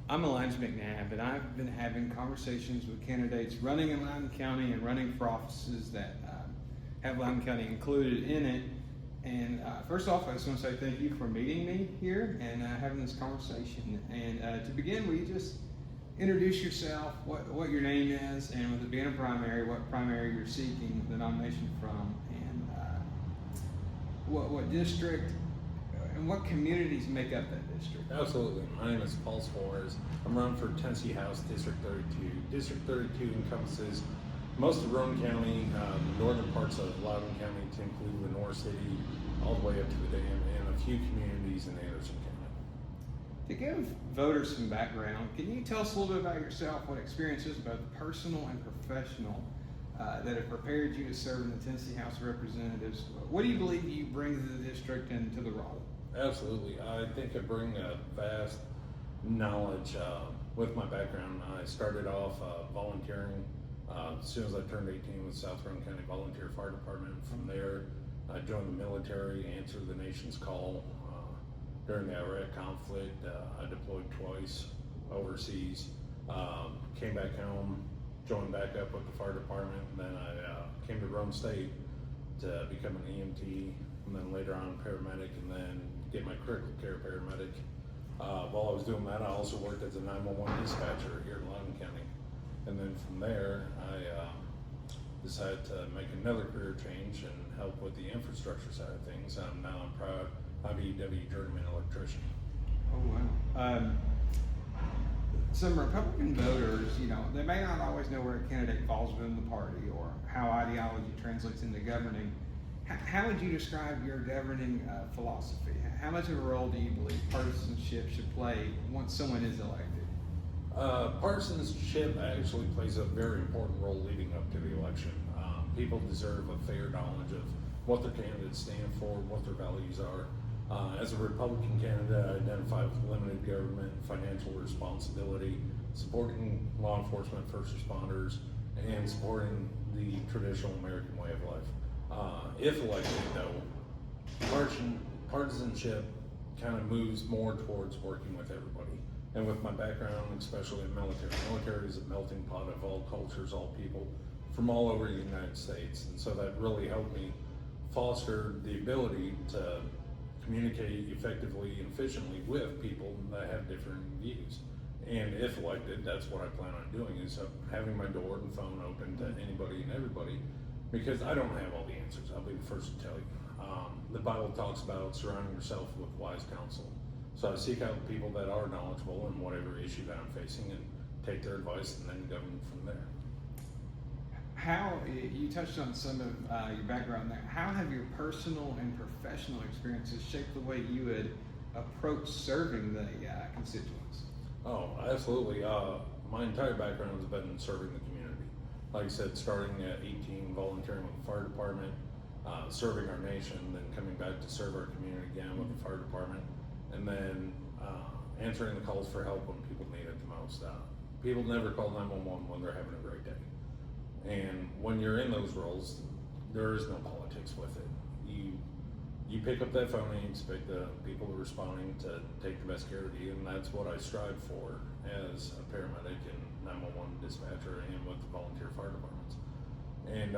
I'm Elijah McNabb, and I've been having conversations with candidates running in Loudoun County and running for offices that have Loudoun County included in it. And first off, I just want to say thank you for meeting me here and having this conversation. And to begin, will you just introduce yourself, what your name is, and with it being a primary, what primary you're seeking the nomination from, and what district and what communities make up that district? Absolutely. My name is Paul Suarez. I'm running for Tennessee House District 32. District 32 encompasses most of Roane County, the northern parts of Loudoun County to include Lenore City, all the way up to the dam, and a few communities in Anderson County. To give voters some background, can you tell us a little bit about yourself, what experiences, both personal and professional, that have prepared you to serve in the Tennessee House of Representatives? What do you believe you bring to the district and to the role? Absolutely. I think I bring a vast knowledge with my background. I started off volunteering as soon as I turned 18 with South Roane County Volunteer Fire Department. From there, I joined the military, answered the nation's call. During the Iraq conflict, I deployed twice overseas, came back home, joined back up with the fire department, and then I came to Roane State to become an EMT, and then later on paramedic, and then get my critical care paramedic. While I was doing that, I also worked as a 911 dispatcher here in Loudoun County. And then from there, I decided to make another career change and help with the infrastructure side of things. Now I'm proud IBEW journeyman electrician. Oh, wow. Some Republican voters, they may not always know where a candidate falls within the party or how ideology translates into governing. How would you describe your governing philosophy? How much of a role do you believe partisanship should play once someone is elected? Partisanship actually plays a very important role leading up to the election. People deserve a fair knowledge of what their candidates stand for, what their values are. As a Republican candidate, I identify with limited government, financial responsibility, supporting law enforcement, first responders, and supporting the traditional American way of life. If elected, though, partisanship kind of moves more towards working with everybody. And with my background, especially in military is a melting pot of all cultures, all people from all over the United States. And so that really helped me foster the ability to communicate effectively and efficiently with people that have different views. And if elected, that's what I plan on doing, is having my door and phone open to anybody and everybody, because I don't have all the answers. I'll be the first to tell you. The Bible talks about surrounding yourself with wise counsel. So I seek out people that are knowledgeable in whatever issue that I'm facing and take their advice and then govern from there. How, you touched on some of your background there, how have your personal and professional experiences shaped the way you would approach serving the constituents? Oh, absolutely. My entire background has been serving the community. Like I said, starting at 18, volunteering with the fire department, serving our nation, then coming back to serve our community again with the fire department, and then answering the calls for help when people need it the most. People never call 911 when they're having a great day. And when you're in those roles, there is no politics with it. You pick up that phone and you expect the people responding to take the best care of you, and that's what I strive for as a paramedic and 911 dispatcher and with the volunteer fire departments. And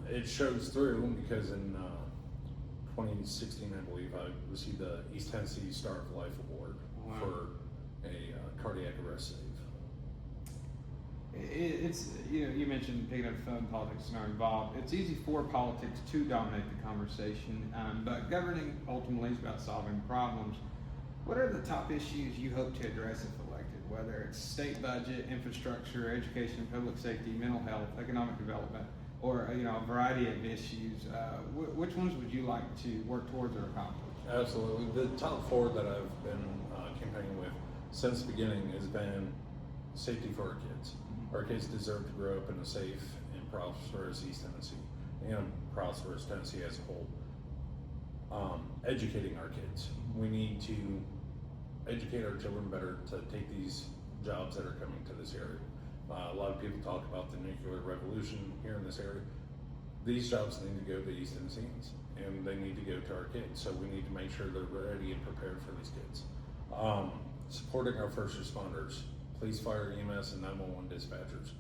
it shows through because in 2016, I believe, I received the East Tennessee Star of Life Award. Wow. For a cardiac arrest save. It's, you mentioned picking up the phone, politics are involved. It's easy for politics to dominate the conversation, but governing ultimately is about solving problems. What are the top issues you hope to address if elected, whether it's state budget, infrastructure, education, public safety, mental health, economic development, or a variety of issues? Which ones would you like to work towards or accomplish? Absolutely. The top four that I've been campaigning with since the beginning has been safety for our kids. Our kids deserve to grow up in a safe and prosperous East Tennessee and prosperous Tennessee as a whole. Educating our kids. We need to educate our children better to take these jobs that are coming to this area. A lot of people talk about the nuclear revolution here in this area. These jobs need to go to East Tennesseans, and they need to go to our kids. So we need to make sure they're ready and prepared for these kids. Supporting our first responders. police, fire, EMS, and 911 dispatchers.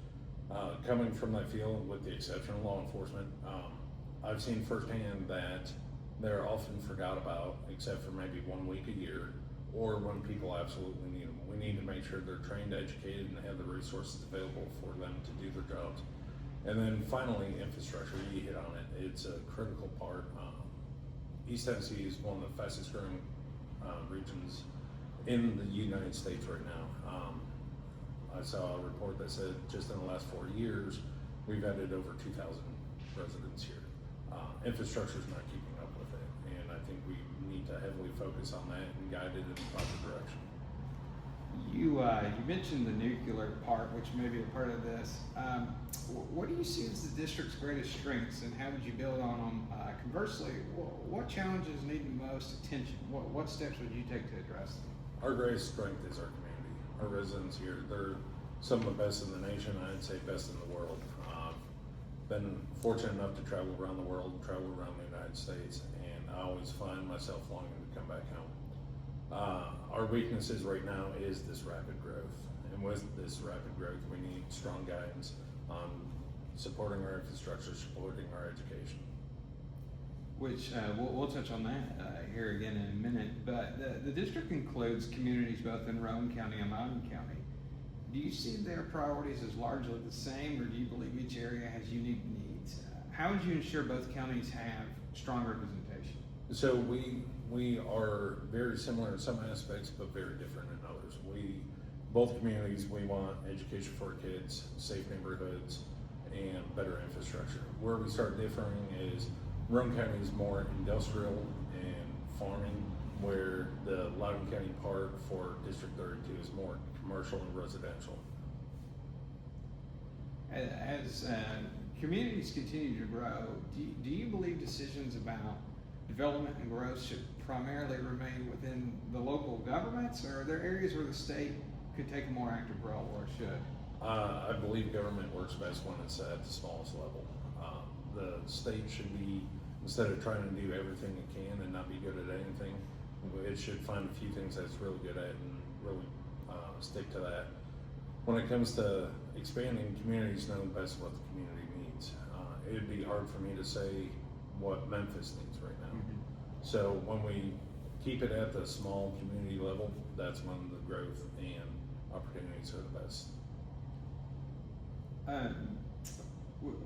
Coming from that field, with the exception of law enforcement, I've seen firsthand that they're often forgot about, except for maybe 1 week a year, or when people absolutely need them. We need to make sure they're trained, educated, and have the resources available for them to do their jobs. And then finally, infrastructure, you hit on it. It's a critical part. East Tennessee is one of the fastest growing regions in the United States right now. I saw a report that said just in the last 4 years, we've added over 2,000 residents here. Infrastructure is not keeping up with it, and I think we need to heavily focus on that and guide it in the proper direction. You mentioned the nuclear part, which may be a part of this. What do you see as the district's greatest strengths, and how would you build on them? Conversely, what challenges need the most attention? What steps would you take to address them? Our greatest strength is our community. Our residents here, they're some of the best in the nation, I'd say best in the world. Been fortunate enough to travel around the world, travel around the United States, and I always find myself longing to come back home. Our weaknesses right now is this rapid growth, and with this rapid growth, we need strong guidance on supporting our infrastructure, supporting our education. Which we'll touch on that here again in a minute, but the district includes communities both in Rowan County and Loudoun County. Do you see their priorities as largely the same, or do you believe each area has unique needs? How would you ensure both counties have strong representation? So we are very similar in some aspects, but very different in others. Both communities, we want education for our kids, safe neighborhoods, and better infrastructure. Where we start differing is Rowan County is more industrial and farming, where the Loudoun County part for District 32 is more commercial and residential. As communities continue to grow, do you believe decisions about development and growth should primarily remain within the local governments, or are there areas where the state could take a more active role, or should? I believe government works best when it's at the smallest level. The state should be, instead of trying to do everything it can and not be good at anything, it should find a few things that it's really good at and really stick to that. When it comes to expanding, communities know best what the community needs. It'd be hard for me to say what Memphis needs right now. Mm-hmm. So when we keep it at the small community level, that's when the growth and opportunities are the best.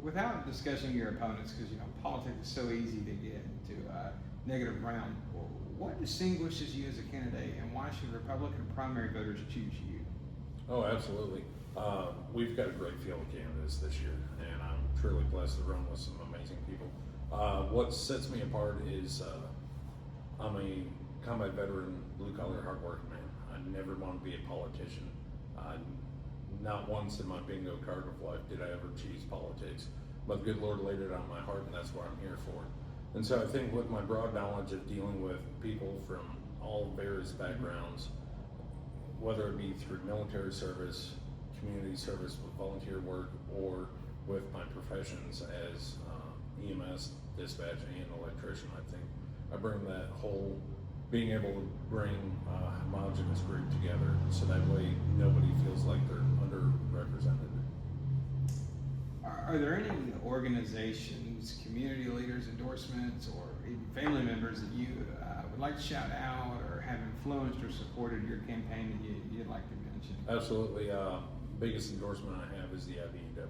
Without discussing your opponents, because politics is so easy to get into a negative round, what distinguishes you as a candidate, and why should Republican primary voters choose you? Oh, absolutely. We've got a great field of candidates this year, and I'm truly blessed to run with some amazing people. What sets me apart is I'm a combat veteran, blue-collar, hard-working man. I never want to be a politician. Not once in my bingo card of life did I ever choose politics, but the good Lord laid it on my heart, and that's what I'm here for. And so I think with my broad knowledge of dealing with people from all various backgrounds, whether it be through military service, community service with volunteer work, or with my professions as EMS, dispatch, and electrician, I think I bring that whole, being able to bring a homogenous group together so that way nobody feels like they're underrepresented. Are there any organizations, community leaders, endorsements, or even family members that you would like to shout out or have influenced or supported your campaign that you'd like to mention? Absolutely. Biggest endorsement I have is the IBEW.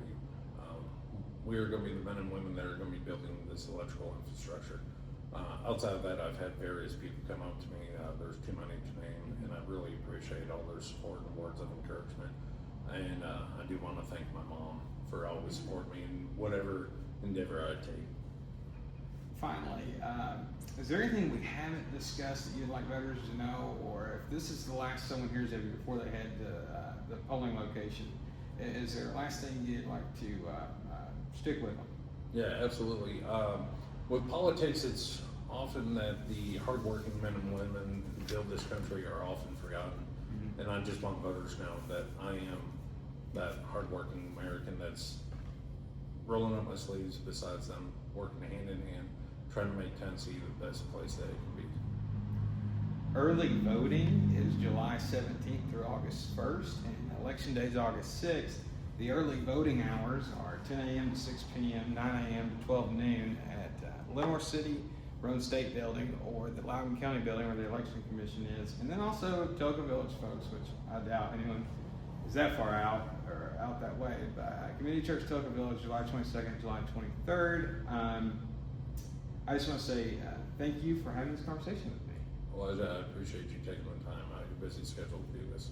We are going to be the men and women that are going to be building this electrical infrastructure. Outside of that, I've had various people come up to me. There's too many to name, and I really appreciate all their support and words of encouragement. And I do want to thank my mom for always supporting me in whatever endeavor I take. Finally, is there anything we haven't discussed that you'd like voters to know, or if this is the last someone hears of you before they head to the polling location, is there a last thing you'd like to stick with them? Yeah, absolutely. With politics, it's often that the hardworking men and women who build this country are often forgotten. Mm-hmm. And I just want voters to know that I am that hardworking American that's rolling up my sleeves besides them, working hand in hand, trying to make Tennessee the best place that it can be. Early voting is July 17th through August 1st, and election day is August 6th. The early voting hours are 10 a.m. to 6 p.m., 9 a.m. to 12 noon at Lenore City, Roan State Building, or the Loudoun County Building where the Election Commission is. And then also Toga Village, folks, which I doubt anyone is that far out or out that way. But Community Church Toga Village, July 22nd, July 23rd. I just want to say thank you for having this conversation with me. Well, I appreciate you taking the time out of your busy schedule to do this.